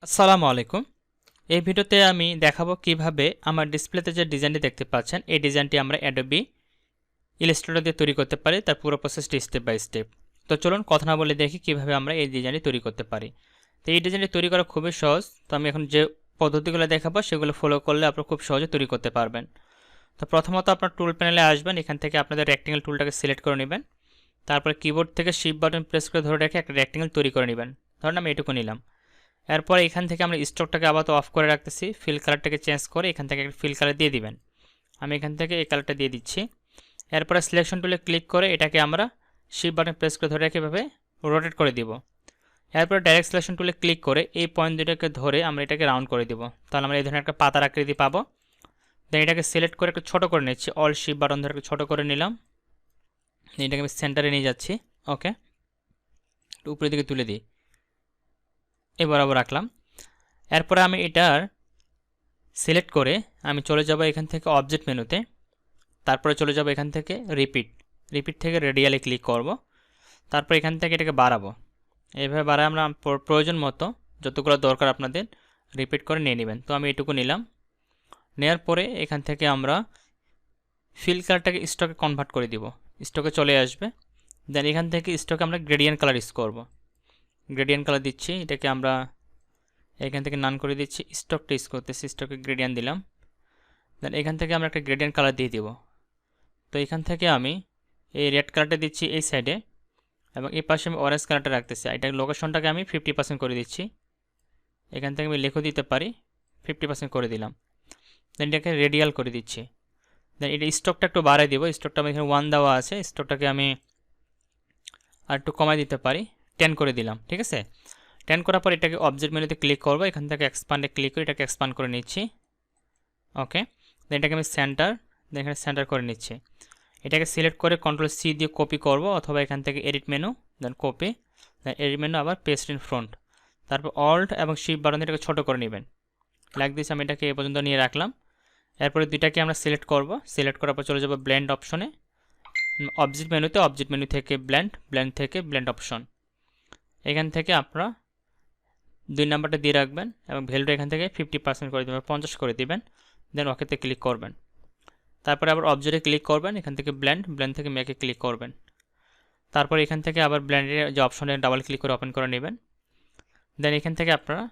আসসালামু আলাইকুম। এই ভিডিওতে আমি দেখাবো কিভাবে আমার ডিসপ্লেতে যে ডিজাইনটি দেখতে পাচ্ছেন এই ডিজাইনটি আমরা অ্যাডোবি ইলাস্ট্রেটর দিয়ে তৈরি করতে পারি, তার পুরো প্রসেসটি স্টেপ বাই স্টেপ। তো চলুন কথা না বলে দেখি কিভাবে আমরা এই ডিজাইনটি তৈরি করতে পারি। তো এই ডিজাইনটি তৈরি করা খুবই সহজ। তো আমি এখন যে পদ্ধতিগুলো দেখাবো সেগুলো ফলো করলে আপনারা খুব সহজে তৈরি করতে পারবেন। তো প্রথমত আপনার টুল প্যানেলে আসবেন, এখান থেকে আপনাদের রেক্টেঙ্গেল টুলটাকে সিলেক্ট করে নেবেন। তারপরে কিবোর্ড থেকে শিফট বাটন প্রেস করে ধরে রেখে একটা রেক্টেঙ্গেল তৈরি করে নেবেন। ধরুন আমি এটুকু নিলাম। এরপর এখান থেকে আমরা স্টকটাকে আপাতত অফ করে রাখতেছি, ফিল কালারটাকে চেঞ্জ করে এখান থেকে একটা ফিল কালার দিয়ে দিবেন। আমি এখান থেকে এই কালারটা দিয়ে দিচ্ছি। এরপরে সিলেকশন টুলে ক্লিক করে এটাকে আমরা শিফট বাটন প্রেস করে ধরে রেখে এভাবে রোটেট করে দিব। এরপর ডাইরেক্ট সিলেকশন টুলে ক্লিক করে এই পয়েন্ট দুটোকে ধরে আমরা এটাকে রাউন্ড করে দিব। তাহলে আমরা এই ধরনের একটা পাতার আকৃতি পাবো। দেন এটাকে সিলেক্ট করে একটু ছোটো করে নিচ্ছি, অল শিফট বাটন ধরে একটু ছোটো করে নিলাম। এটাকে আমি সেন্টারে নিয়ে যাচ্ছি। ওকে, একটু উপরের দিকে তুলে দিই, এ বরাবর রাখলাম। এরপরে আমি এটার সিলেক্ট করে আমি চলে যাব এখান থেকে অবজেক্ট মেনুতে। তারপরে চলে যাব এখান থেকে রিপিট থেকে রেডিয়ালে ক্লিক করব। তারপর এখান থেকে এটাকে বাড়াবো। এইভাবে বাড়ায় আমরা প্রয়োজন মতো যতগুলো দরকার আপনাদের রিপিট করে নিয়ে নেবেন। তো আমি এটুকু নিলাম। নেওয়ার পরে এখান থেকে আমরা ফিল কালারটাকে স্টকে কনভার্ট করে দিব, স্টকে চলে আসবে। দেন এখান থেকে স্টকে আমরা গ্রেডিয়েন্ট কালার ইউজ করব। গ্রেডিয়েন্ট কালার দিচ্ছি, এটাকে আমরা এখান থেকে নান করে দিচ্ছি, স্টকটা ইউজ করতেছি, স্টকে গ্রেডিয়েন্ট দিলাম। দেন এখান থেকে আমরা একটা গ্রেডিয়েন্ট কালার দিয়ে দিব। তো এখান থেকে আমি এই রেড কালারটা দিচ্ছি এই সাইডে, এবং এই পাশে আমি অরেঞ্জ কালারটা রাখতেছি। এটা লোকেশনটাকে আমি 50% করে দিচ্ছি। এখান থেকে আমি লেখো দিতে পারি, 50% করে দিলাম। দেন এটাকে রেডিয়াল করে দিচ্ছি। দেন এটা স্টকটা একটু বাড়াই দিব, স্টকটা আমার এখানে 1 দেওয়া আছে, স্টকটাকে আমি আর একটু কমাই দিতে পারি, 10 করে দিলাম। ঠিক আছে, 10 করার পর এটাকে অবজেক্ট মেনুতে ক্লিক করবো, এখান থেকে এক্সপান্ডে ক্লিক করে এটাকে এক্সপান্ড করে নিচ্ছি। ওকে, দেন এটাকে আমি সেন্টার, দেন এখানে সেন্টার করে নিচ্ছি। এটাকে সিলেক্ট করে কন্ট্রোল সি দিয়ে কপি করব, অথবা এখান থেকে এডিট মেনু, দেন কপি, দেন এডিট মেনু আবার পেস্ট ইন ফ্রন্ট। তারপর অল্ট এবং শিফট বাটন দিয়ে এটাকে ছোটো করে নেবেন। লাইক দিস আমি এটাকে এ পর্যন্ত নিয়ে রাখলাম। এরপরে দুইটাকে আমরা সিলেক্ট করব, সিলেক্ট করার পর চলে যাব ব্লেন্ড অপশনে, অবজেক্ট মেনুতে, অবজেক্ট মেনু থেকে ব্লেন্ড থেকে ব্লেন্ড অপশন। এখান থেকে আপনারা 2 নাম্বারটা দিয়ে রাখবেন এবং ভ্যালুটা এখান থেকে 50% করে দেবেন, 50 করে দিবেন। দেন ওকেতে ক্লিক করবেন। তারপরে আবার অবজেক্টে ক্লিক করবেন, এখান থেকে ব্লেন্ড থেকে মেকে ক্লিক করবেন। তারপর এখান থেকে আবার ব্লেন্ডের যে অপশনে ডাবল ক্লিক করে ওপেন করে নেবেন। দেন এখান থেকে আপনারা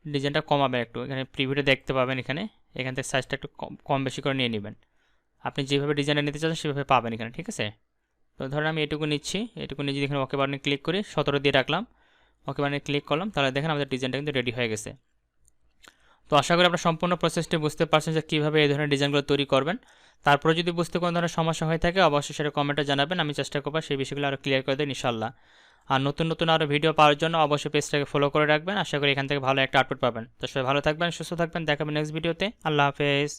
ডিজাইনটা কমাবেন একটু, এখানে প্রিভিউটা দেখতে পাবেন, এখান থেকে সাইজটা একটু কম বেশি করে নিয়ে নেবেন। আপনি যেভাবে ডিজাইনটা নিতে চান সেভাবে পাবেন এখানে। ঠিক আছে, তো ধরেন আমি এটুকু নিচ্ছি, এটুকু নিয়ে যদি এখানে ওকে বাটনে ক্লিক করি 17 দিয়ে রাখলাম, ওকে বাটনে ক্লিক করলাম, তাহলে দেখেন আমাদের ডিজাইনটা কিন্তু রেডি হয়ে গেছে। তো আশা করি আপনারা সম্পূর্ণ প্রসেসটি বুঝতে পারছেন যে কীভাবে এই ধরনের ডিজাইনগুলো তৈরি করবেন। তারপরে যদি বুঝতে কোনো ধরনের সমস্যা হয়ে থাকে অবশ্যই সেটা কমেন্টে জানাবেন, আমি চেষ্টা করবো সেই বিষয়গুলো আরও ক্লিয়ার করে দেন ইনশাল্লাহ। আর নতুন আরও ভিডিও পাওয়ার জন্য অবশ্যই পেজটাকে ফলো করে রাখবেন। আশা করি এখান থেকে ভালো একটা আউটপুট পাবেন। তো সবাই ভালো থাকবেন, সুস্থ থাকবেন, দেখাবেন নেক্সট ভিডিওতে। আল্লাহ হাফেজ।